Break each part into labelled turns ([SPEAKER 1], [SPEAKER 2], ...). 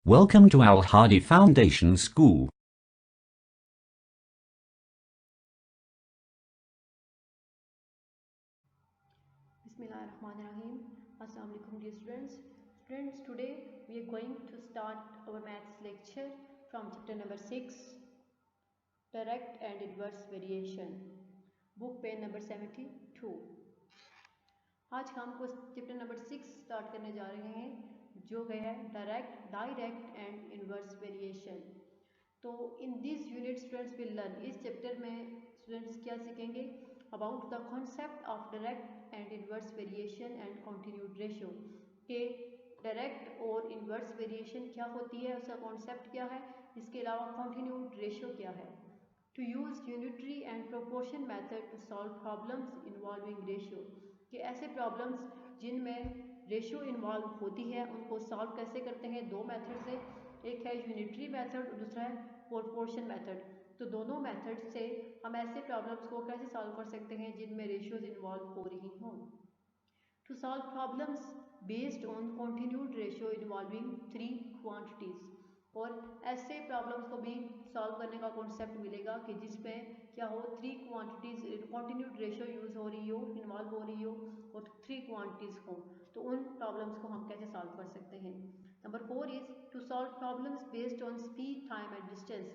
[SPEAKER 1] Welcome to Al Hadi Foundation School.
[SPEAKER 2] Bismillahirrahmanirrahim. Assalamu alaikum dear students. Students, today we are going to start our maths lecture from chapter number 6, direct and inverse variation, book page number 72. आज हम chapter number 6 start करने जा रहे हैं जो है direct and inverse variation. तो in this unit students will learn, इस चैप्टर में स्टूडेंट्स क्या सीखेंगे about the concept of direct and inverse variation and continued ratio, के डायरेक्ट और इनवर्स वेरिएशन क्या होती है, उसका कॉन्सेप्ट क्या है, इसके अलावा कॉन्टिन्यूड रेशियो क्या है। To use unitary and proportion method to solve problems involving ratio, कि ऐसे प्रॉब्लम्स जिनमें रेशियो इन्वॉल्व होती है उनको सॉल्व कैसे करते हैं। दो मेथड से, एक है यूनिटरी मेथड और दूसरा है प्रोपोर्शन मेथड। तो दोनों मेथड से हम ऐसे प्रॉब्लम्स को कैसे सॉल्व कर सकते हैं जिनमें रेशियोज इन्वॉल्व हो रही हों। To solve problems based on continued ratio involving 3 quantities, और ऐसे प्रॉब्लम्स को भी सॉल्व करने का कॉन्सेप्ट मिलेगा कि जिसमें क्या हो 3 क्वांटिटीज़ कॉन्टिन्यूड रेशियो यूज़ हो रही हो, इन्वॉल्व हो रही हो और 3 क्वांटिटीज़ हो, तो उन प्रॉब्लम्स को हम कैसे सॉल्व कर सकते हैं। Number 4 is to solve problems based on speed, time and distance,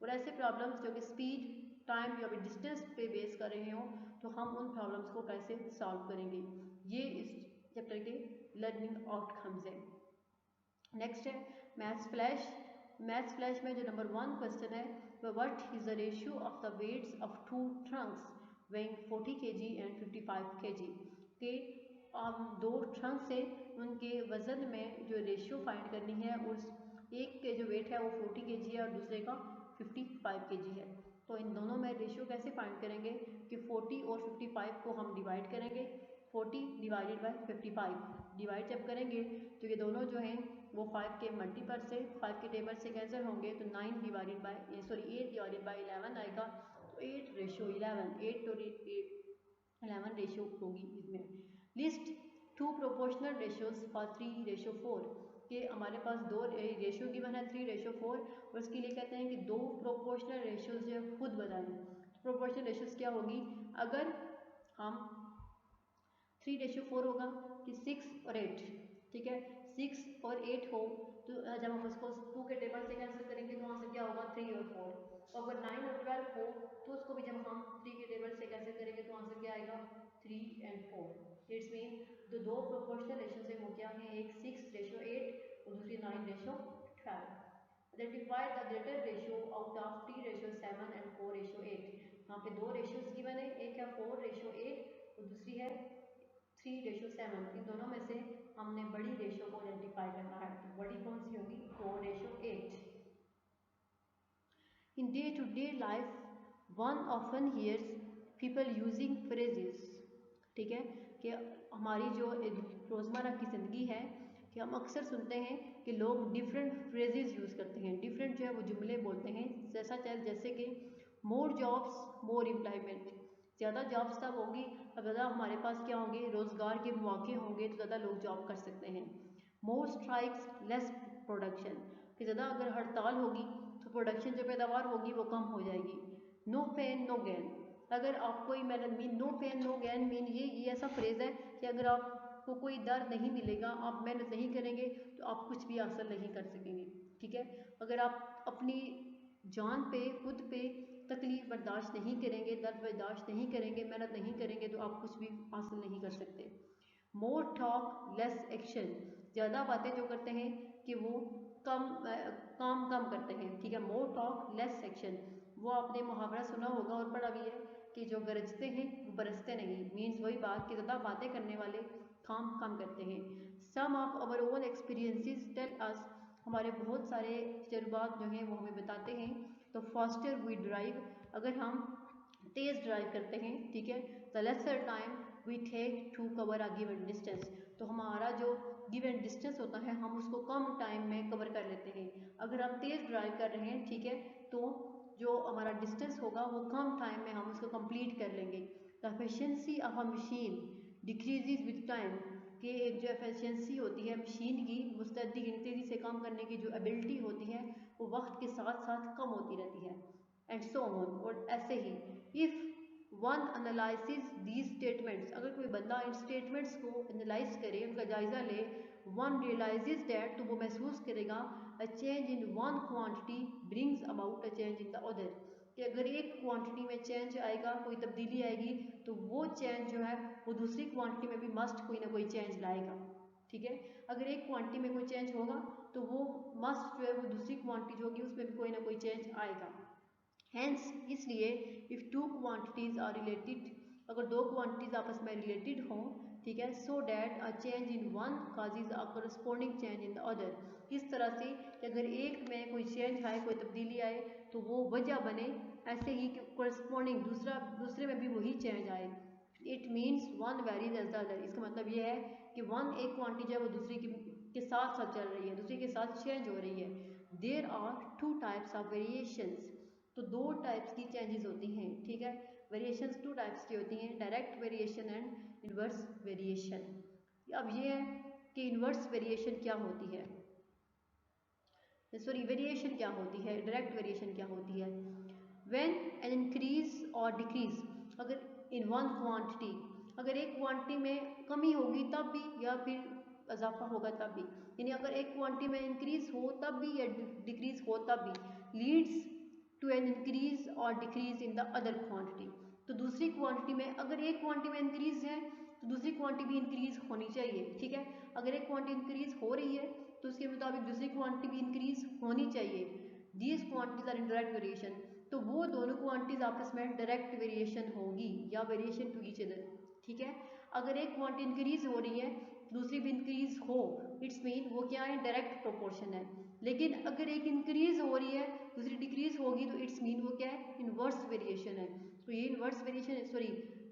[SPEAKER 2] और ऐसे प्रॉब्लम्स जो कि स्पीड, टाइम या फिर डिस्टेंस पे बेस कर रहे हो तो हम उन प्रॉब्लम्स को कैसे सॉल्व करेंगे। ये इस चैप्टर के लर्निंग आउटकम्स है। नेक्स्ट है मैथ्स फ्लैश। मैथ्स फ्लैश में जो नंबर 1 क्वेश्चन है वह what is the ratio of the weights of 2 trunks weighing 40 kg and 55 kg, के दो ट्रंक्स से उनके वजन में जो रेशियो फाइंड करनी है, उस एक के जो वेट है वो 40 kg है और दूसरे का 55 kg है। तो इन दोनों में रेशियो कैसे फाइंड करेंगे कि 40 और 55 को हम डिवाइड करेंगे, 40 डिवाइडेड बाय 55 डिवाइड जब करेंगे तो ये दोनों जो हैं वो 5 के मल्टीपल से 5 के टेबल से कैंसिल होंगे, तो 8 डिवाइडेड बाय 11 आएगा, तो 8 रेशियो 11, 8 तो 11 रेशियो होगी इसमें। लिस्ट 2 प्रोपोर्शनल रेशियोज फॉर 3:4, कि हमारे पास दो रेशियो गिवन है 3:4, और उसके लिए कहते हैं कि दो प्रोपोर्शनल रेशियोज जो है खुद बनाएं। प्रोपोर्शनल रेशियोज क्या होगी, अगर हम 3:4 होगा कि 6 और 8, ठीक है, 6 और 8 हो तो जब हम उसको 2 के टेबल से कैंसिल करेंगे तो आंसर क्या होगा 3 और 4, और अगर 9 और 12 हो तो उसको भी जब हम 3 के टेबल से कैंसिल करेंगे तो आंसर क्या आएगा 3 and 4। इट्स मीन जो दो प्रोपोर्शनल रेशियोज है वो क्या है, एक 6:8 और दूसरी 9:12। Identify the greater ratio out of 3:7 and 4:8। यहाँ पे दो रेशियोज गिवन है, एक है 4:8 और दूसरी है 3:7। इन दोनों में से हमने बड़ी रेशियो को आइडेंटिफाई करना है, तो बड़ी कौन सी होगी 4:8। In day to day life one often hears people using phrases, ठीक है, कि हमारी जो रोज़मर्रा की ज़िंदगी है कि हम अक्सर सुनते हैं कि लोग डिफरेंट फ्रेजेस यूज़ करते हैं, डिफरेंट जो है वो जुमले बोलते हैं, जैसे कि मोर जॉब्स मोर एम्प्लॉयमेंट, ज़्यादा जॉब्स तब होगी अब ज़्यादा हमारे पास क्या होंगे, रोज़गार के मौके होंगे तो ज़्यादा लोग जॉब कर सकते हैं। मोर स्ट्राइक्स लेस प्रोडक्शन, कि ज़्यादा अगर हड़ताल होगी तो प्रोडक्शन जो पैदावार होगी वो कम हो जाएगी। नो पेन नो गेन, अगर आपको mean no pain no gain mean ये ऐसा फ्रेज़ है कि अगर आपको कोई डर नहीं मिलेगा, आप मेहनत नहीं करेंगे तो आप कुछ भी हासिल नहीं कर सकेंगे, ठीक है। अगर आप अपनी जान पे खुद पे तकलीफ बर्दाश्त नहीं करेंगे, दर्द बर्दाश्त नहीं करेंगे, मेहनत नहीं करेंगे तो आप कुछ भी हासिल नहीं कर सकते। मोर टॉक लेस एक्शन, ज़्यादा बातें जो करते हैं कि वो काम कम करते हैं, ठीक है। मोर टॉक लेस एक्शन, वो आपने मुहावरा सुना होगा और पढ़ा भी है कि जो गरजते हैं वो बरसते नहीं, मीन्स वही बात कि ज़्यादा बातें करने वाले काम कम करते हैं। Some of our own experiences tell us, हमारे बहुत सारे तजुर्बात जो हैं वो हमें बताते हैं। तो फास्टर वी ड्राइव, अगर हम तेज़ ड्राइव करते हैं, ठीक है, the lesser time we take to cover a given distance, तो हमारा जो गिवन डिस्टेंस होता है हम उसको कम टाइम में कवर कर लेते हैं। अगर हम तेज़ ड्राइव कर रहे हैं, ठीक है, तो जो हमारा डिस्टेंस होगा वो कम टाइम में हम उसको कंप्लीट कर लेंगे। The efficiency of a machine decreases with time, कि एक जो एफिशिएंसी होती है मशीन की, मुस्तैदी तेज़ी से काम करने की जो एबिलिटी होती है वो वक्त के साथ साथ कम होती रहती है, एंड सो ऑन। और ऐसे ही if one analysis these statements, अगर कोई बंदा इन स्टेटमेंट्स को एनालाइज करे, उनका जायज़ा ले, वन रियलाइजेज दैट, तो वो महसूस करेगा अ change in one quantity brings about a change in the other, कि अगर एक क्वांटिटी में चेंज आएगा, कोई तब्दीली आएगी, तो वो चेंज जो है वो दूसरी क्वांटिटी में भी मस्ट कोई ना कोई चेंज लाएगा। ठीक है, अगर एक क्वांटिटी में कोई चेंज होगा तो वो मस्ट जो है वो दूसरी क्वांटिटी जो होगी उसमें भी कोई ना कोई चेंज आएगा। हैंस इसलिए if two quantities are related, अगर दो क्वांटिटीज़ आपस में रिलेटेड हों, ठीक है, so that a change in one causes a corresponding change in the other, इस तरह से कि अगर एक में कोई चेंज आए, कोई तब्दीली आए, तो वो वजह बने, ऐसे ही करस्पॉन्डिंग दूसरे में भी वही चेंज आए। It means one varies as the other, इसका मतलब ये है कि वन एक क्वांटिटी जो है वो दूसरी के साथ साथ चल रही है, दूसरी के साथ चेंज हो रही है। There are two types of variations, तो दो टाइप्स की चेंजेस होती हैं। ठीक है, वेरिएशंस टू टाइप्स की होती हैं, direct variation and inverse variation. अब ये है कि इन्वर्स वेरिएशन क्या होती है, सॉरी वेरिएशन क्या होती है, डायरेक्ट वेरिएशन क्या होती है। व्हेन एन इंक्रीज और डिक्रीज, अगर इन वन क्वांटिटी, अगर एक क्वांटिटी में कमी होगी तब भी, या फिर इजाफा होगा तब भी, यानी अगर एक क्वांटिटी में इंक्रीज हो तब भी या डिक्रीज हो तब भी, लीड्स टू एन इंक्रीज और decrease in the other quantity, तो दूसरी क्वांटिटी में, अगर एक क्वांटिटी में इंक्रीज है तो दूसरी क्वांटिटी भी इंक्रीज होनी चाहिए। ठीक है, अगर एक क्वांटिटी इंक्रीज हो रही है तो उसके मुताबिक दूसरी क्वांटिटी भी इंक्रीज होनी चाहिए। These quantities are in direct variation, तो वो दोनों क्वांटिटीज आपस में डायरेक्ट वेरिएशन होगी या वेरिएशन टू ईच अदर। ठीक है, अगर एक क्वांटिटी इंक्रीज हो रही है दूसरी भी इंक्रीज हो, इट्स मीन वो क्या है, डायरेक्ट प्रोपोर्शन है। लेकिन अगर एक इंक्रीज हो रही है दूसरी डिक्रीज होगी तो इट्स मीन वो क्या है, इनवर्स वेरिएशन है। तो ये inverse variation, sorry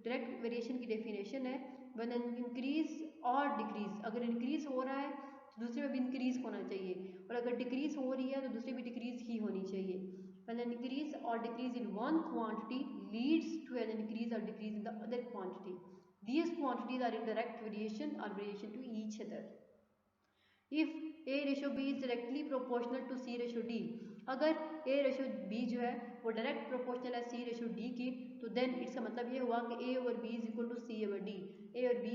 [SPEAKER 2] direct variation की डेफिनेशन है, व्हेन एन इंक्रीज और डिक्रीज, अगर इंक्रीज हो रहा है तो दूसरे में भी इंक्रीज होना चाहिए, और अगर डिक्रीज हो रही है तो दूसरी भी डिक्रीज ही होनी चाहिए। व्हेन एन इंक्रीज और decrease in one quantity leads to an increase और decrease in the other quantity, these quantities are in direct variation or variation to each other. If A ratio B is directly proportional to C ratio D, अगर A ratio B जो है वो direct proportional है C ratio D की, तो then इसका मतलब ये हुआ कि A over B is equal to C over D, A और B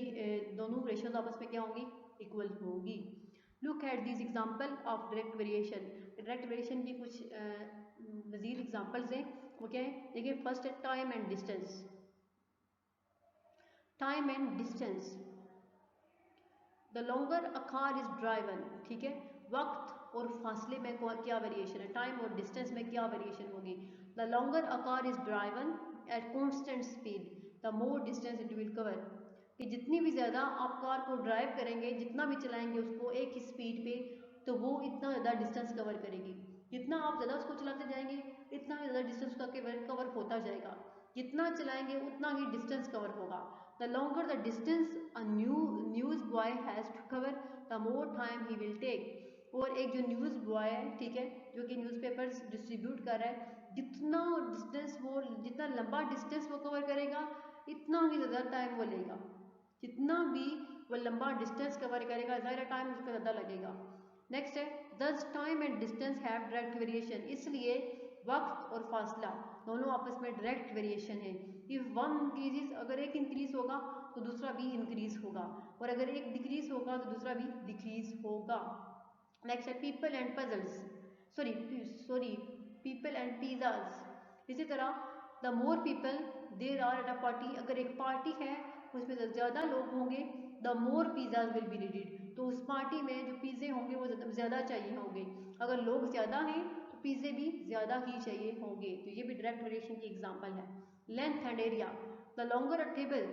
[SPEAKER 2] दोनों रेशियोज आपस में क्या होंगी, इक्वल होंगी। Look at this example of direct variation, direct variation की कुछ मजीद एग्जांपल्स हैं, वो क्या है, देखिए फर्स्ट है time and distance. Time and distance, the longer a car is driven, ठीक है, वक्त और फासले में क्या वेरिएशन है, टाइम और डिस्टेंस में क्या वेरिएशन होगी। The longer a car is driven at constant speed the more distance it will cover, कि जितनी भी ज़्यादा आप कार को ड्राइव करेंगे, जितना भी चलाएंगे उसको एक ही स्पीड पे, तो वो इतना ज़्यादा डिस्टेंस कवर करेगी। जितना आप ज़्यादा उसको चलाते जाएंगे इतना ज़्यादा डिस्टेंस का कवर होता जाएगा, जितना चलाएंगे उतना ही डिस्टेंस कवर होगा। The longer the distance a news boy has to cover, the more time he will take. और एक जो न्यूज़ बॉय है, ठीक है, जो कि न्यूज़पेपर्स डिस्ट्रीब्यूट कर रहा है, जितना लंबा डिस्टेंस वो कवर करेगा इतना ही ज़्यादा टाइम वो लेगा। जितना भी वो लंबा डिस्टेंस कवर करेगा ज़्यादा टाइम उसका ज़्यादा लगेगा। नेक्स्ट है दस time and distance have direct variation, इसलिए वक्त और फासला दोनों आपस में डायरेक्ट वेरिएशन है। इफ वन इंक्रीज, अगर एक इंक्रीज होगा तो दूसरा भी इंक्रीज होगा, और अगर एक डिक्रीज होगा तो दूसरा भी डिक्रीज होगा। नेक्स्ट है people and puzzles, sorry people and pizzas. इसी तरह the more people there are at a party, अगर एक पार्टी है उसमें ज़्यादा लोग होंगे, the more pizzas will be needed, तो उस पार्टी में जो पिज़्ज़े होंगे वो ज़्यादा चाहिए होंगे। अगर लोग ज़्यादा हैं तो पिज़्ज़े भी ज़्यादा ही चाहिए होंगे। तो ये भी डायरेक्ट वेरिएशन की एग्जांपल है। Length and area, the longer a table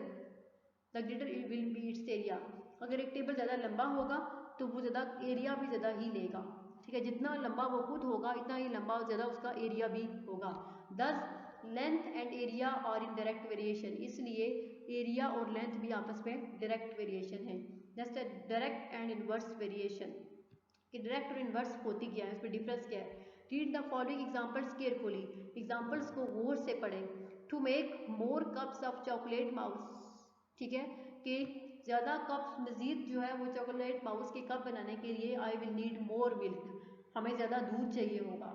[SPEAKER 2] the greater will be it's area, अगर एक टेबल ज़्यादा लंबा होगा तो वो ज़्यादा एरिया भी ज़्यादा ही लेगा। ठीक है, जितना लंबा वो खुद होगा इतना ही लंबा और ज़्यादा उसका एरिया भी होगा। 10 लेंथ एंड एरिया और इन डायरेक्ट वेरिएशन, इसलिए एरिया और लेंथ भी आपस में डायरेक्ट वेरिएशन है। नेक्स्ट है डायरेक्ट एंड इनवर्स वेरिएशन, कि डायरेक्ट और इनवर्स होती क्या है, उसमें डिफरेंस क्या है। Read the following examples carefully, examples को गौर से पढ़ें। To make more cups of chocolate mouse, ठीक है, कि ज़्यादा कप्स मज़ीद जो है वो चॉकलेट माउस के कप बनाने के लिए I will need more milk, हमें ज़्यादा दूध चाहिए होगा।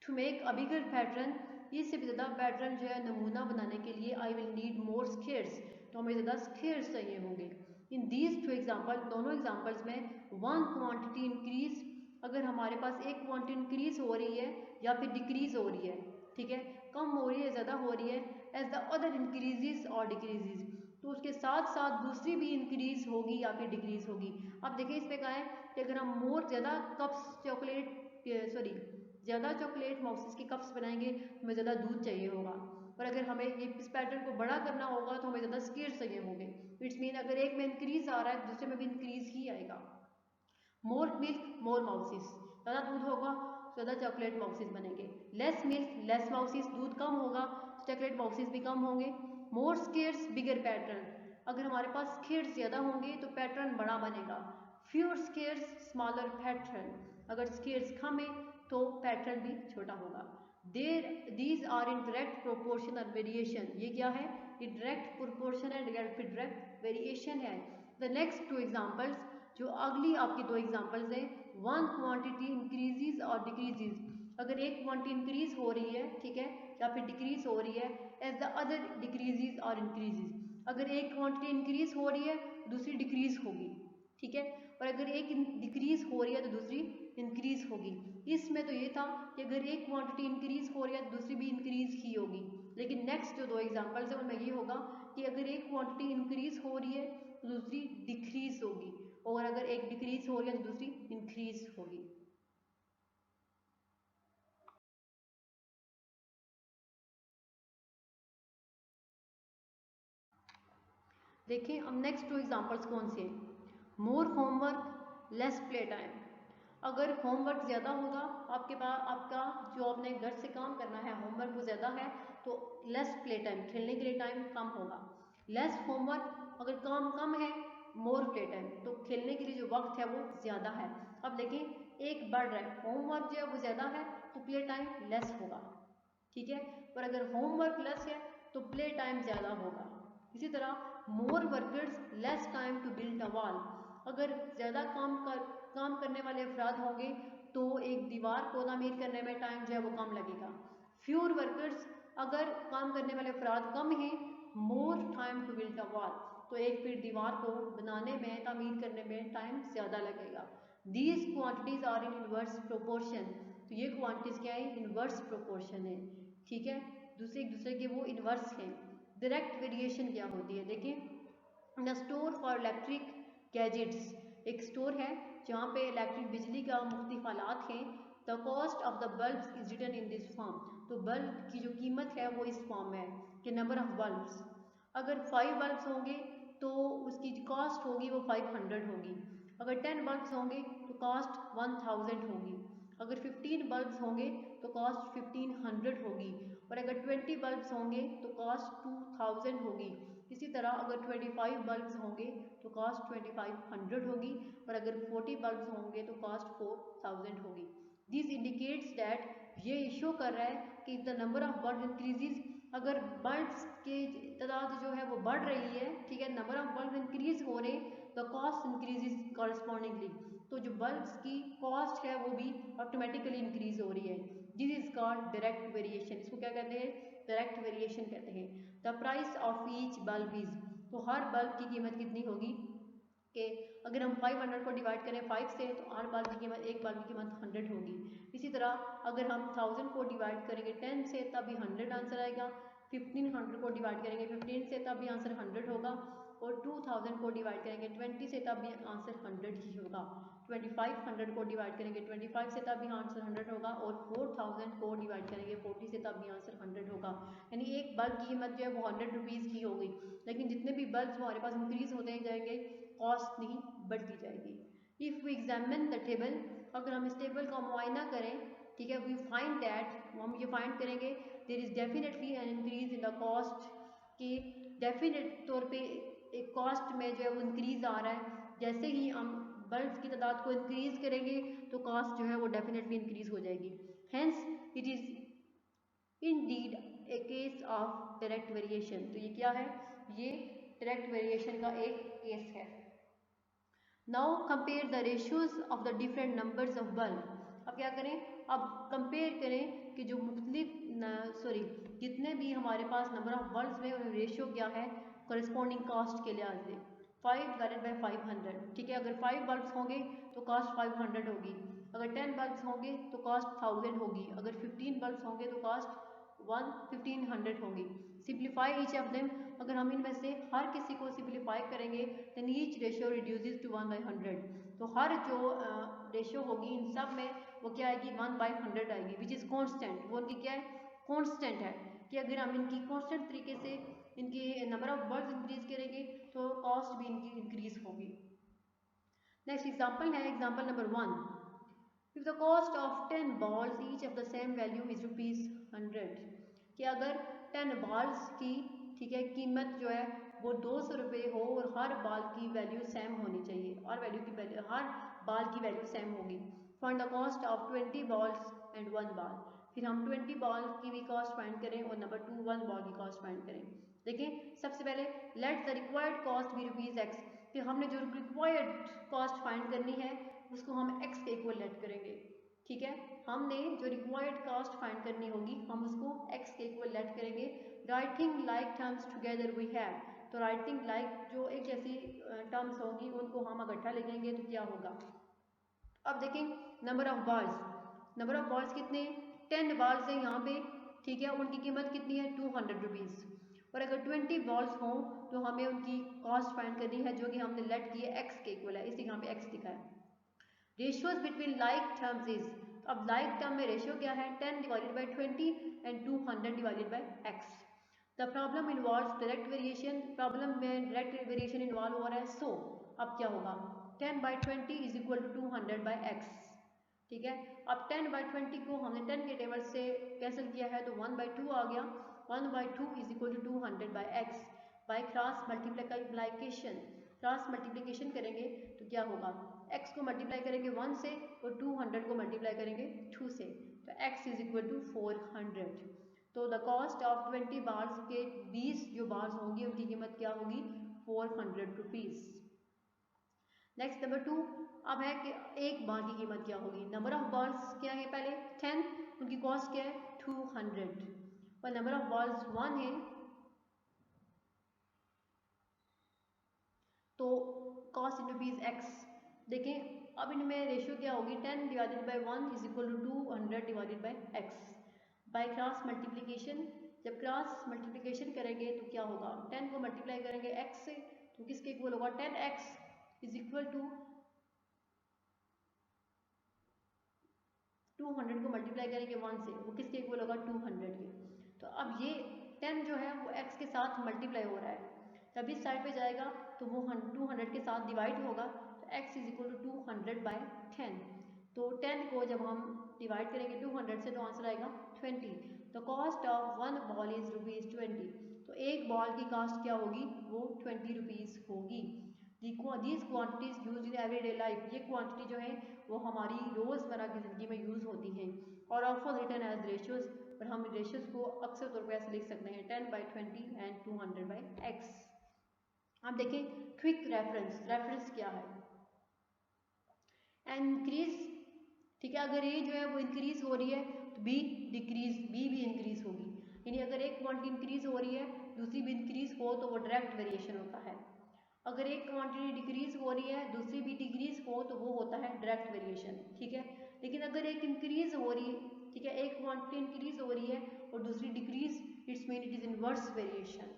[SPEAKER 2] To make a bigger pattern, इससे भी ज़्यादा पैटर्न जो है नमूना बनाने के लिए I will need more squares, तो हमें ज़्यादा स्केयर्स चाहिए होंगे। इन दीज टू एग्जाम्पल, दोनों एग्जाम्पल्स में वन क्वांटिटी इंक्रीज, अगर हमारे पास एक क्वांटिटी इंक्रीज हो रही है या फिर डिक्रीज हो रही है, ठीक है, कम हो रही है ज़्यादा हो रही है, एज द अदर इंक्रीजेज और डिक्रीजेज, तो उसके साथ साथ दूसरी भी इंक्रीज होगी या फिर डिक्रीज होगी। अब देखिए इसमें कहा है कि अगर हम मोर ज़्यादा कप्स चॉकलेट ज़्यादा चॉकलेट माउसेस के कप्स बनाएंगे तो हमें ज़्यादा दूध चाहिए होगा, और अगर हमें ये इस पैटर्न को बड़ा करना होगा तो हमें ज़्यादा स्केयर्स चाहिए होंगे। इट्स मीन अगर एक में इंक्रीज आ रहा है दूसरे में भी इंक्रीज ही आएगा। मोर मिल्क मोर माउसेस, ज़्यादा दूध होगा ज़्यादा चॉकलेट माउसेस बनेंगे। लेस मिल्क लेस माउसेस, दूध कम होगा चॉकलेट माउसेस भी कम होंगे। मोर स्केयर्स बिगर पैटर्न, अगर हमारे पास स्केयर्स ज़्यादा होंगे तो पैटर्न बड़ा बनेगा। फ्यूअर स्केयर्स स्मॉलर पैटर्न, अगर स्केयर्स कम है तो पैटर्न भी छोटा होगा। There these are in direct proportion और वेरिएशन, ये क्या है, ये डायरेक्ट प्रोपोर्शन है, डायरेक्ट वेरिएशन है। द नेक्स्ट टू एग्जाम्पल्स, जो अगली आपकी दो एग्जाम्पल्स हैं, वन क्वांटिटी इंक्रीजेज और डिक्रीजेज, अगर एक क्वांटिटी इंक्रीज हो रही है, ठीक है, या फिर डिक्रीज हो रही है, एज द अदर डिक्रीजेज और इंक्रीजेज, अगर एक क्वांटिटी इंक्रीज हो रही है दूसरी डिक्रीज होगी, ठीक है, और अगर एक डिक्रीज हो रही है तो दूसरी इंक्रीज होगी। इसमें तो ये था कि अगर एक क्वांटिटी इंक्रीज हो रही है तो दूसरी भी इंक्रीज ही होगी, लेकिन नेक्स्ट जो दो एग्जांपल्स है उनमें ये होगा कि अगर एक क्वांटिटी इंक्रीज हो रही है तो दूसरी डिक्रीज होगी, और अगर एक डिक्रीज हो रही है तो दूसरी इंक्रीज होगी। देखिए अब नेक्स्ट टू एग्जांपल्स कौन से हैं। मोर होमवर्क लेस प्ले टाइम, अगर होमवर्क ज़्यादा होगा आपके पास, आपका जो आपने घर से काम करना है होमवर्क वो ज़्यादा है तो लेस प्ले टाइम, खेलने के लिए टाइम कम होगा। लेस होमवर्क, अगर काम कम है, मोर प्ले टाइम, तो खेलने के लिए जो वक्त है वो ज़्यादा है। अब देखें एक बढ़ रहा है, होमवर्क जो है वो ज़्यादा है तो प्ले टाइम लेस होगा, ठीक है, और अगर होमवर्क लेस है तो प्ले टाइम ज़्यादा होगा। इसी तरह more workers less time to build a wall, अगर ज़्यादा काम करने वाले अफराद होंगे तो एक दीवार को तामीर करने में टाइम जो है वो कम लगेगा। फ्यूअर वर्कर्स, अगर काम करने वाले अफराद कम हैं, more time to build a wall, तो एक फिर दीवार को बनाने में तामीर करने में टाइम ज़्यादा लगेगा। These quantities are in inverse proportion, तो ये क्वान्टिटीज़ क्या है, इनवर्स प्रोपोर्शन है, ठीक है, दूसरे एक दूसरे के वो इनवर्स हैं। डायरेक्ट वेरिएशन क्या होती है, देखिए the store for electric gadgets, एक स्टोर है जहाँ पे इलेक्ट्रिक बिजली का मुख्तलिफ आलात हैं। The cost of the bulb is written in this form, तो बल्ब की जो कीमत है वो इस फॉर्म में है कि नंबर ऑफ बल्ब्स, अगर 5 बल्ब्स होंगे तो उसकी कॉस्ट होगी वो 500 होगी, अगर 10 बल्ब्स होंगे तो कॉस्ट 1000 होगी, अगर 15 बल्ब्स होंगे तो कॉस्ट 1500 होगी, और अगर 20 बल्ब्स होंगे तो कॉस्ट 2000 होगी। इसी तरह अगर 25 बल्ब्स होंगे तो कॉस्ट 2500 होगी, और अगर 40 बल्ब्स होंगे तो कॉस्ट 4000 होगी। दिस इंडिकेट्स दैट, ये इशू कर रहा है कि the number of bulb increases, अगर बल्ब्स की तादाद जो है वो बढ़ रही है, ठीक है, नंबर ऑफ बल्ब इंक्रीज हो रहे, द कॉस्ट इंक्रीजेज कॉरस्पॉन्डिंगली, तो जो बल्ब्स की कॉस्ट है वो भी ऑटोमेटिकली इंक्रीज हो रही है। This is called direct variation, इसको क्या कहते हैं, डायरेक्ट वेरिएशन कहते हैं। The price of each bulb is, तो हर बल्ब की कीमत कितनी होगी कि अगर हम 500 को डिवाइड करें 5 से तो हर बल्ब की कीमत, एक बल्ब की कीमत 100 होगी। इसी तरह अगर हम 1000 को डिवाइड करेंगे 10 से तब भी 100 आंसर आएगा, 1500 को डिवाइड करेंगे 15 से तब भी आंसर 100 होगा, और 2000 को डिवाइड करेंगे 20 से तब भी आंसर 100 ही होगा। 2500 को डिवाइड करेंगे 25 से तब भी आंसर 100 होगा, और 4000 को डिवाइड करेंगे 40 से तब भी आंसर 100 होगा। यानी एक बल्ब की कीमत जो है वो 100 रुपीज़ की होगी, लेकिन जितने भी बल्ब हमारे पास इंक्रीज होते ही जाएंगे कॉस्ट नहीं बढ़ती जाएगी। If we examine the table, अगर हम इस टेबल का मुआयना करें, ठीक है, वी फाइंड दैट, हम ये फाइंड करेंगे there is definitely an increase in the cost, कि डेफिनेट तौर पे एक कॉस्ट में जो है वो इंक्रीज आ रहा है, जैसे ही हम बल्ब्स की तादाद को इंक्रीज करेंगे तो कॉस्ट जो है वो डेफिनेटली इंक्रीज हो जाएगी। Hence it is Indeed A case of direct variation, तो ये क्या है, ये डायरेक्ट वेरिएशन का एक केस है। Now compare the ratios of the different numbers of bulb. अब क्या करें, अब कंपेयर करें कि जो मुख्तलिफ जितने भी हमारे पास नंबर ऑफ बल्ब्स में उनका रेशियो क्या है कॉरेस्पॉन्डिंग कास्ट के लिहाज से। 5 डिवाइडेड बाई 500, ठीक है। अगर 5 बल्ब्स होंगे तो कास्ट 500 होगी, अगर 10 बल्ब्स होंगे तो कास्ट 1000 होगी, अगर 15 बल्ब्स होंगे तो कास्ट 1500 होगी। सिंप्लीफाई ईच ऑफ देम, अगर हम इनमें से हर किसी को सिंप्लीफाई करेंगे then each ratio reduces to 1/100। तो हर जो रेशियो होगी इन सब में वो क्या आएगी 1/100 आएगी, विच इज़ कॉन्स्टेंट। वो उनकी क्या है कॉन्स्टेंट है कि अगर हम इनकी कॉन्स्टेंट तरीके से इनकी नंबर ऑफ बर्ड्स इंक्रीज करेंगे तो कॉस्ट भी इनकी इंक्रीज होगी। नेक्स्ट एग्जांपल है example number 1। If the cost of 10 balls each of the same value is ₹100, कि अगर 10 balls की, ठीक है, कीमत जो है वो 200 रुपये हो और हर बाल की वैल्यू सेम होनी चाहिए, हर बाल की वैल्यू सेम होगी। Find the cost of 20 balls and 1 ball। फिर हम 20 बॉल की भी कॉस्ट फाइंड करें और नंबर 2 1 बॉल की कॉस्ट फाइंड करें। देखें सबसे पहले let the required cost be ₹x। फिर हमने जो रिक्वायर्ड कॉस्ट फाइंड करनी है उसको हम x के इक्वल लेट करेंगे, ठीक है। हमने जो रिक्वायर्ड कॉस्ट फाइंड करनी होगी हम उसको x के इक्वल लेट करेंगे। Writing like terms together we have, तो राइटिंग लाइक जो एक जैसी टर्म्स होंगी उनको हम इकट्ठा लिखेंगे तो क्या होगा। अब देखें नंबर ऑफ बॉल्स कितने 10 बॉल्स हैं यहाँ पे, ठीक है, उनकी कीमत कितनी है 200 रुपीज़। और अगर 20 बॉल्स हों तो हमें उनकी कॉस्ट फाइंड करनी है जो कि हमने लेट की है x के इक्वल है, इसी यहाँ पे x लिखा है। Ratios between like terms is, अब लाइक टर्म में रेशियो क्या है 10 divided by 20 and 200 divided by x। The problem involves direct variation, problem में डायरेक्ट वेरिएशन इन्वॉल्व हो रहा है। सो अब क्या होगा 10/20 is equal to 200 by x, ठीक है। अब 10/20 को हमने 10 के टेबल से कैंसिल किया है तो 1/2 आ गया। 1/2 is equal to 200 by x। By cross multiplication, cross multiplication करेंगे तो क्या होगा x को मल्टीप्लाई करेंगे 1 से और 200 को मल्टीप्लाई करेंगे 2 से, तो x इज इक्वल टू 400। तो द कॉस्ट ऑफ 20 बार्स के 20 जो बार्स होंगी उनकी कीमत क्या होगी 400 रुपीज़। नेक्स्ट नंबर 2, अब है कि एक बाल की कीमत क्या होगी। नंबर ऑफ बॉल्स क्या है पहले 10, उनकी कॉस्ट क्या है 200 और नंबर ऑफ बॉल्स 1 है तो कॉस्ट इन रुपीज़ x। देखें अब इनमें रेशियो क्या होगी 10 divided by 1 is equal to 200 divided by x। By cross multiplication, जब क्रॉस मल्टीप्लिकेशन करेंगे तो क्या होगा 10 को मल्टीप्लाई करेंगे x से तो किसके इक्वल होगा 10x इज इक्वल टू 200 को मल्टीप्लाई करेंगे 1 से, वो किसके इक्वल होगा 200 के। तो अब ये 10 जो है वो x के साथ मल्टीप्लाई हो रहा है, जब इस साइड पे जाएगा तो वो 200 के साथ डिवाइड होगा तो x is equal to 200 by 10। तो 10 को जब हम डिवाइड करेंगे 200 से तो आंसर आएगा 20। The cost of 1 ball is ₹20, तो एक बॉल की कॉस्ट क्या होगी वो 20 रुपीज़ होगी। These quantities use in everyday life, ये क्वान्टिटी जो है वो हमारी रोज़मर्रा की ज़िंदगी में यूज़ होती हैं और ऑफर रिटर्न एज रेशियोज, पर हम रेशियोज को अक्सर तौर पर ऐसे लिख सकते हैं 10/20 एंड 200/x। अब देखें क्विक रेफरेंस क्या है इंक्रीज, ठीक है, अगर ए जो है वो इंक्रीज हो रही है तो बी भी इंक्रीज होगी, यानी अगर एक क्वांटिटी इंक्रीज हो रही है दूसरी भी इंक्रीज हो तो वो डायरेक्ट वेरिएशन होता है। अगर एक क्वांटिटी डिक्रीज हो रही है दूसरी भी डिक्रीज हो तो वो होता है डायरेक्ट वेरिएशन, ठीक है। लेकिन अगर एक इंक्रीज हो रही है, ठीक है, एक क्वांटिटी इंक्रीज हो रही है और दूसरी decrease, it's mean it is inverse variation.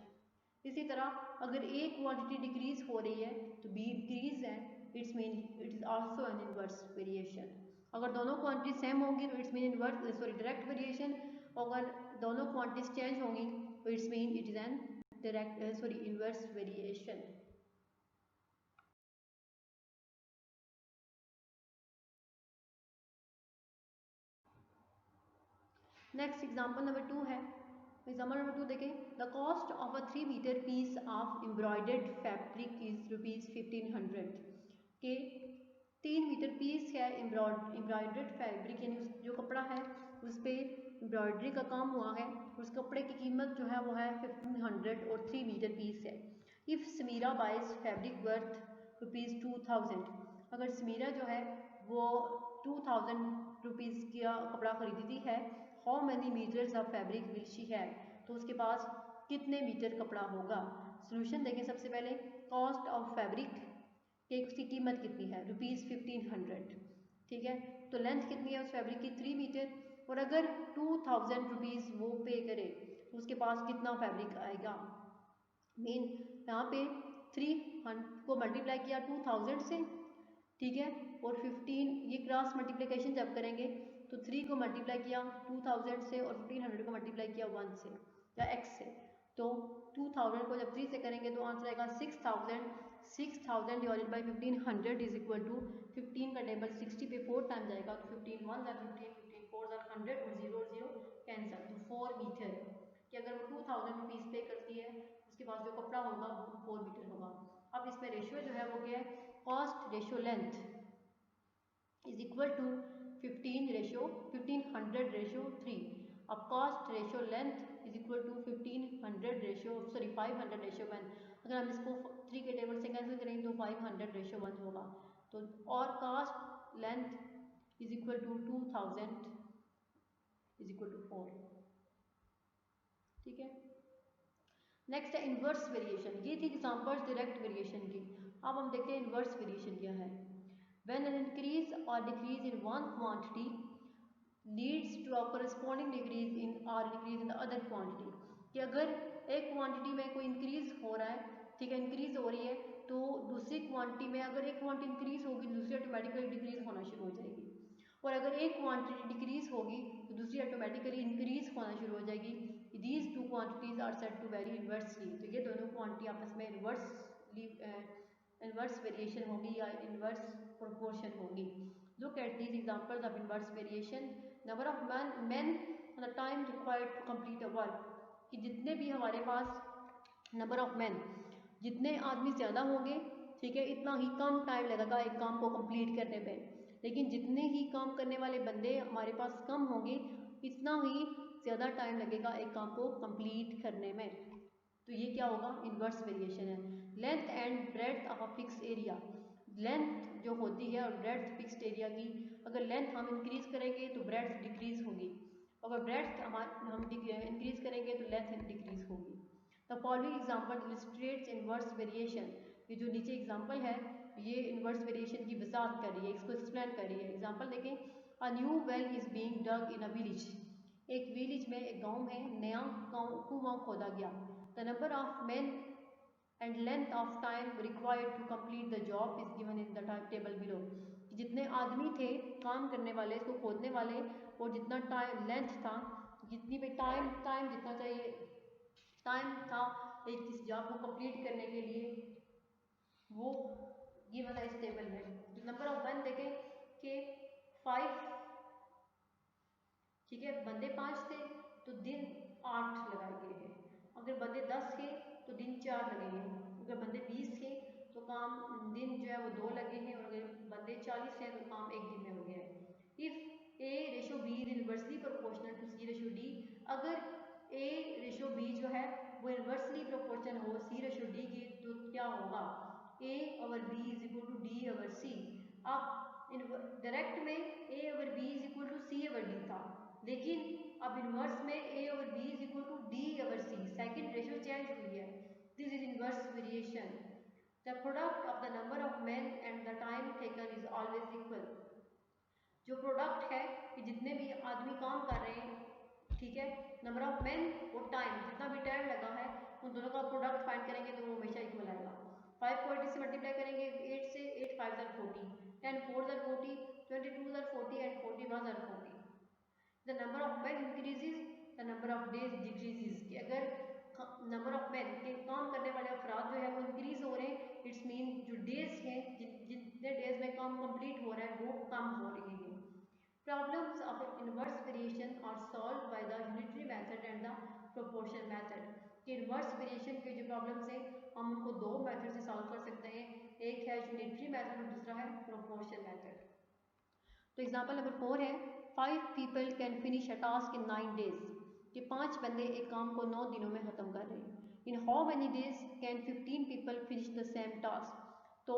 [SPEAKER 2] इसी तरह अगर एक क्वांटिटी डिक्रीज हो रही है तो बी इंक्रीज है, it's mean it is also an inverse variation. अगर दोनों क्वांटिटी सेम होंगी तो इट्स मीन डायरेक्ट वेरिएशन, अगर दोनों क्वांटिटीज चेंज होंगी तो it's mean it is an inverse variation. Next example number 2 है। एग्जाम्पल नंबर 2 देखें, the cost of a 3 metre piece of embroidered fabric is ₹1500, के 3 मीटर पीस है एम्ब्रॉयडर्ड फैब्रिक, यानी जो कपड़ा है उस पर एम्ब्रॉयडरी का काम हुआ है, उस कपड़े की कीमत जो है वो है 1500 और 3 मीटर पीस है। If Sameera buys fabric worth ₹2000, अगर समीरा जो है वो 2000 रुपीज़ का कपड़ा खरीदती है, how many metres of fabric will she have, तो उसके पास कितने मीटर कपड़ा होगा। सोल्यूशन देखें। सबसे पहले कॉस्ट ऑफ फैब्रिक कि उसकी कीमत कितनी है, ₹1500, ठीक है। तो लेंथ कितनी है उस फैब्रिक की, 3 मीटर, और अगर 2000 रुपीज़ वो पे करे तो उसके पास कितना फैब्रिक आएगा। मीन यहाँ पे 3 को मल्टीप्लाई किया 2000 से, ठीक है, और 15 ये क्रॉस मल्टीप्लिकेशन जब करेंगे तो 3 को मल्टीप्लाई किया 2000 से और 1500 को मल्टीप्लाई किया 1 से या x से, तो 2000 को जब 3 से करेंगे तो आंसर आएगा 6000 divided by 1500 is equal to 15 का टेबल 60 पे 4 टाइम जाएगा तो 15 1 15 15 4 100 और 0 और 0 कैंसिल, तो 4 मीटर कि अगर वो 2000 रुपीज़ पे करती है उसके पास जो कपड़ा होगा वो 4 मीटर होगा। अब इसमें रेशियो जो है वो क्या है, cost ratio length is equal to 1500 ratio 3। अब cost ratio length is equal to 500 ratio 1। अगर हम इसको 3 के टेबल से कैंसिल करेंगे तो 500 रेशियो 1 होगा, तो और cost length is equal to 2000 is equal to 4, ठीक है। नेक्स्ट है इन्वर्स वेरिएशन। ये थी एग्जांपल्स डायरेक्ट वेरिएशन की। अब हम देखते हैं इन्वर्स वेरिएशन क्या है। When an increase or decrease in one quantity leads to a corresponding decrease in or increase in the other quantity, कि अगर एक क्वांटिटी में कोई इंक्रीज हो रहा है, ठीक है, इंक्रीज हो रही है, तो दूसरी क्वांटिटी में अगर एक क्वांटिटी इंक्रीज होगी दूसरी ऑटोमेटिकली डिक्रीज होना शुरू हो जाएगी, और अगर एक क्वांटिटी डिक्रीज होगी तो दूसरी ऑटोमेटिकली इंक्रीज होना शुरू हो जाएगी। These two quantities are said to vary inversely, तो ये दोनों क्वांटिटी आपस में इन्वर्स वेरिएशन होगी या इन्वर्स प्रोपोर्शन होगी। Look at these examples of inverse variation. Number of men the time required to complete a work, कि जितने भी हमारे पास नंबर ऑफ men, जितने आदमी ज़्यादा होंगे, ठीक है, इतना ही कम टाइम लगेगा एक काम को कंप्लीट करने पे, लेकिन जितने ही काम करने वाले बंदे हमारे पास कम होंगे इतना ही ज़्यादा टाइम लगेगा एक काम को कंप्लीट करने में। तो ये क्या होगा, इन्वर्स वेरिएशन है। Length and breadth of a fix area, length जो होती है और ब्रेड्थ फिक्स्ड एरिया की, अगर लेंथ हम इंक्रीज करेंगे तो ब्रेड्थ डिक्रीज होगी, अगर ब्रेड्थ हम इंक्रीज करेंगे तो लेंथ डिक्रीज होगी। The following example illustrates inverse variation, ये जो नीचे एग्जांपल है ये इन्वर्स वेरिएशन की वजाहत कर रही है, इसको एक्सप्लेन कर रही है। एग्जांपल देखें। A new well is being dug in a village, एक विलेज में एक गांव में नया कुआं खोदा गया। The number of men and length of time required to complete the job is given in the table below, जितने आदमी थे काम करने वाले इसको खोदने वाले और जितना टाइम लेंथ था, जितनी भी टाइम जितना चाहिए टाइम था एक इस जॉब को कंप्लीट करने के लिए, वो ये वाला इस टेबल में। नंबर ऑफ वन देखें कि 5, ठीक है, बंदे 5 थे तो दिन 8 लगाए गए हैं, अगर बंदे 10 थे तो दिन 4 लगे हैं, अगर बंदे 20 थे तो काम दिन जो है वो 2 लगे हैं, और अगर बंदे 40 हैं तो काम 1 दिन में हो गया है। If A ratio B is inversely proportional to C ratio D, अगर ए रेशो बी जो है वो इन्वर्सली प्रोपोर्शनल हो सी रेशो डी की, तो क्या होगा, a over b is equal to d over c. अब डायरेक्ट में a over b is equal to c over d था, लेकिन अब इन्वर्स में a over b is equal to d over c, second ratio change हुई है। This is inverse variation. The product of the number of men and the time taken is always equal, जो product है कि जितने भी आदमी काम कर रहे हैं, ठीक है, नंबर ऑफ मेन और टाइम जितना भी टाइम लगा है उन दोनों का प्रोडक्ट फाइंड करेंगे तो वो हमेशा इक्वल आएगा। 5 को 80 से मल्टीप्लाई करेंगे 8 से, 8 5 are 40, 10 4 are 40, 22 are 40 and 41 are 40। The number of men increases, the number of days decreases, कि अगर नंबर ऑफ मैन के काम करने वाले अफराद जो है वो इंक्रीज हो रहे हैं, इट्स मीन जो डेज हैं जितने डेज में काम कंप्लीट हो रहा है वो कम हो रहे हैं। Problems of inverse variation are solve by the unitary method and the proportion method, कि इन्वर्स वेरिएशन के जो प्रॉब्लम्स हैं हम उनको 2 मेथड से सॉल्व कर सकते हैं, एक है यूनिटरी मेथड और दूसरा है प्रोपोर्शन मेथड। तो एग्जांपल नंबर 4 है 5 people can finish a task in 9 days, कि 5 बंदे एक काम को 9 दिनों में ख़त्म कर रहे हैं। In how many days can 15 people finish the same task, तो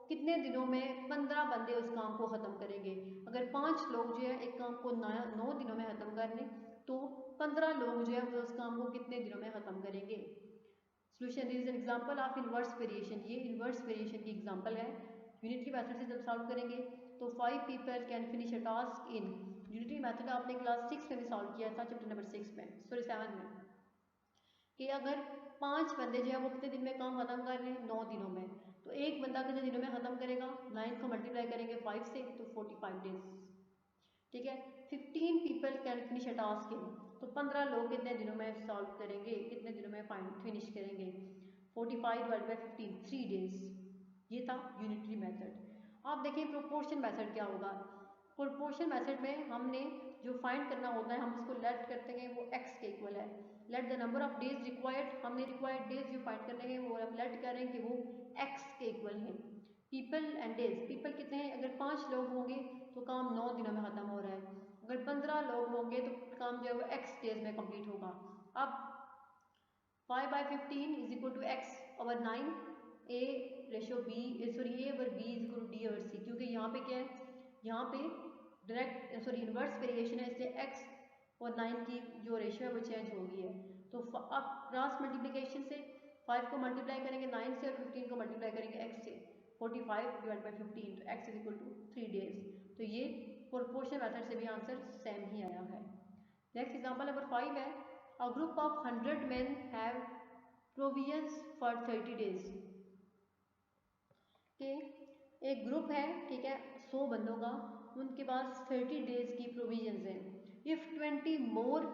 [SPEAKER 2] कितने दिनों में 15 बंदे उस काम को ख़त्म करेंगे। अगर 5 लोग जो है एक काम को 9 दिनों में ख़त्म कर लें तो 15 लोग जो है वो उस काम को कितने दिनों में ख़त्म करेंगे। Solution is an example of inverse variation, ये इनवर्स वेरिएशन की एग्जांपल है। यूनिटरी मेथड से जब सॉल्व करेंगे तो 5 people can finish a task in, unitary method आपने क्लास 6 में भी सॉल्व किया था, चैप्टर नंबर 6 में, सॉरी 7 में, कि अगर 5 बंदे जो है वो कितने दिन में काम खत्म कर रहे हैं, 9 दिनों में, तो एक बंदा कितने दिनों में खत्म करेगा, 9 को मल्टीप्लाई करेंगे 5 से तो 45 डेज, ठीक है। 15 people can finish a task in, तो 15 लोग कितने दिनों में सॉल्व करेंगे, कितने दिनों में फिनिश करेंगे, 45 डिवाइड बाई 15 3 डेज। ये था यूनिटरी मेथड। आप देखिए प्रोपोर्शन मेथड क्या होगा। प्रोपोर्शन मेथड में हमने जो फाइंड करना होता है हम उसको लेट करते हैं, वो x के इक्वल है। Let the number of days required, हमने रिक्वायर्ड डेज जो फाइंड करने हैं वो हम लेट कर रहे हैं कि वो x के इक्वल है। पीपल एंड डेज, पीपल कितने हैं, अगर 5 लोग होंगे तो काम 9 दिनों में खत्म हो रहा है, अगर 15 लोग होंगे तो काम जो है वो x डेज में कंप्लीट होगा। अब 5 by 15 is equal to x over 9, a ratio b, sorry a over b is equal to d over c, क्योंकि यहाँ पे क्या है, यहाँ पे डायरेक्ट सॉरी इन्वर्स वेरिएशन है, इसलिए x और 9 की जो रेशियो है वो चेंज हो गई है। तो अब क्रॉस मल्टीप्लिकेशन से 5 को मल्टीप्लाई करेंगे 9 से और 15 को मल्टीप्लाई करेंगे x से, 45 डिवाइड बाई 15 तो x is equal to 3 days. तो ये प्रोपोर्शन मेथड से भी आंसर सेम ही आया है। नेक्स्ट एग्जांपल नंबर 5 है, a group of 100 men have provisions for 30 days, के एक ग्रुप है, ठीक है, 100 बंदों का, उनके पास 30 डेज की प्रोविजंस हैं। If 20 more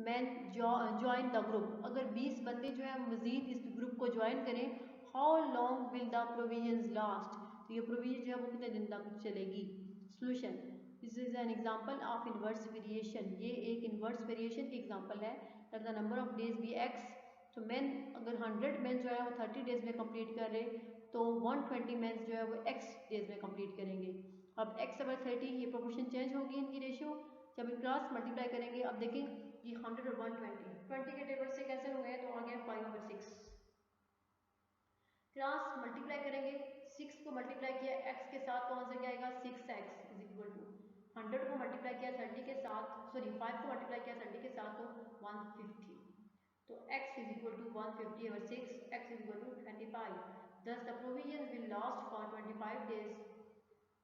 [SPEAKER 2] man join the group, अगर 20 बंदे जो है मजीद इस ग्रुप को ज्वाइन करें, how long will the provisions last, तो ये प्रोविजन जो है वो कितने दिन तक चलेगी। Solution, this is an example of inverse variation, ये एक इनवर्स वेरिएशन की एग्जांपल है। That the number of days be x, तो मैन अगर 100 मैन जो है वो 30 डेज में कंप्लीट कर रहे तो 120 मैन जो है वो x डेज में कंप्लीट करेंगे। अब x ओवर 30 ये प्रोपोर्शन चेंज होगी इनकी रेशियो, जब क्रॉस मल्टीप्लाई करेंगे, अब देखें ये 100 और 120 के टेबल से कैंसिल हो गए तो आ गया 5 ओवर 6, क्रॉस मल्टीप्लाई करेंगे 6 को मल्टीप्लाई किया x के साथ तो आंसर क्या आएगा 6x इज इक्वल टू 100 को मल्टीप्लाई किया 30 के साथ, सॉरी 5 को मल्टीप्लाई किया 30 के साथ तो 150, तो x is equal to 150 over 6, x is equal to 25, thus the provisions will last for 25 days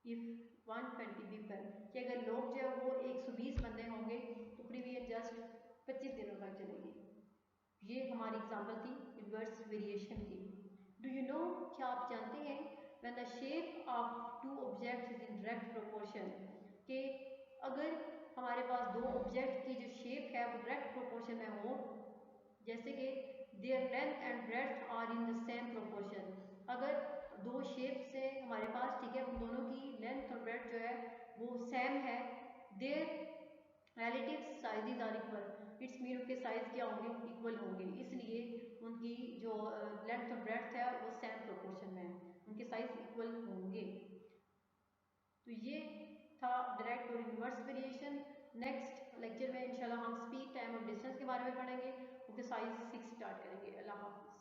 [SPEAKER 2] if 120 people, कि अगर लोग जो है वो 120 बंदे होंगे तो प्रोविजन जस्ट 25 दिनों तक चलेगी। ये हमारी एग्जांपल थी इनवर्स वेरिएशन की। डू यू नो, क्या आप जानते हैं, when the shape of two objects is in direct proportion, कि अगर हमारे पास दो ऑब्जेक्ट की जो शेप है वो डायरेक्ट प्रोपोर्शन में हो, जैसे कि their length and breadth are in the same proportion, अगर दो शेप्स है हमारे पास, ठीक है, उन दोनों की लेंथ और ब्रेड्थ जो है वो सेम है, their relative sizes are equal, it's mean उनके साइज क्या होंगे, इक्वल होंगे, इसलिए उनकी जो लेंथ और ब्रेड्थ है वो सेम प्रोपोर्शन में है, उनके साइज इक्वल होंगे। तो ये था डायरेक्ट और इनवर्स वेरिएशन। नेक्स्ट लेक्चर में इंशाल्लाह हम स्पीड, टाइम और डिस्टेंस के बारे में पढ़ेंगे। एक्सरसाइज 6 स्टार्ट करेंगे। अल्लाह हाफ़िज़।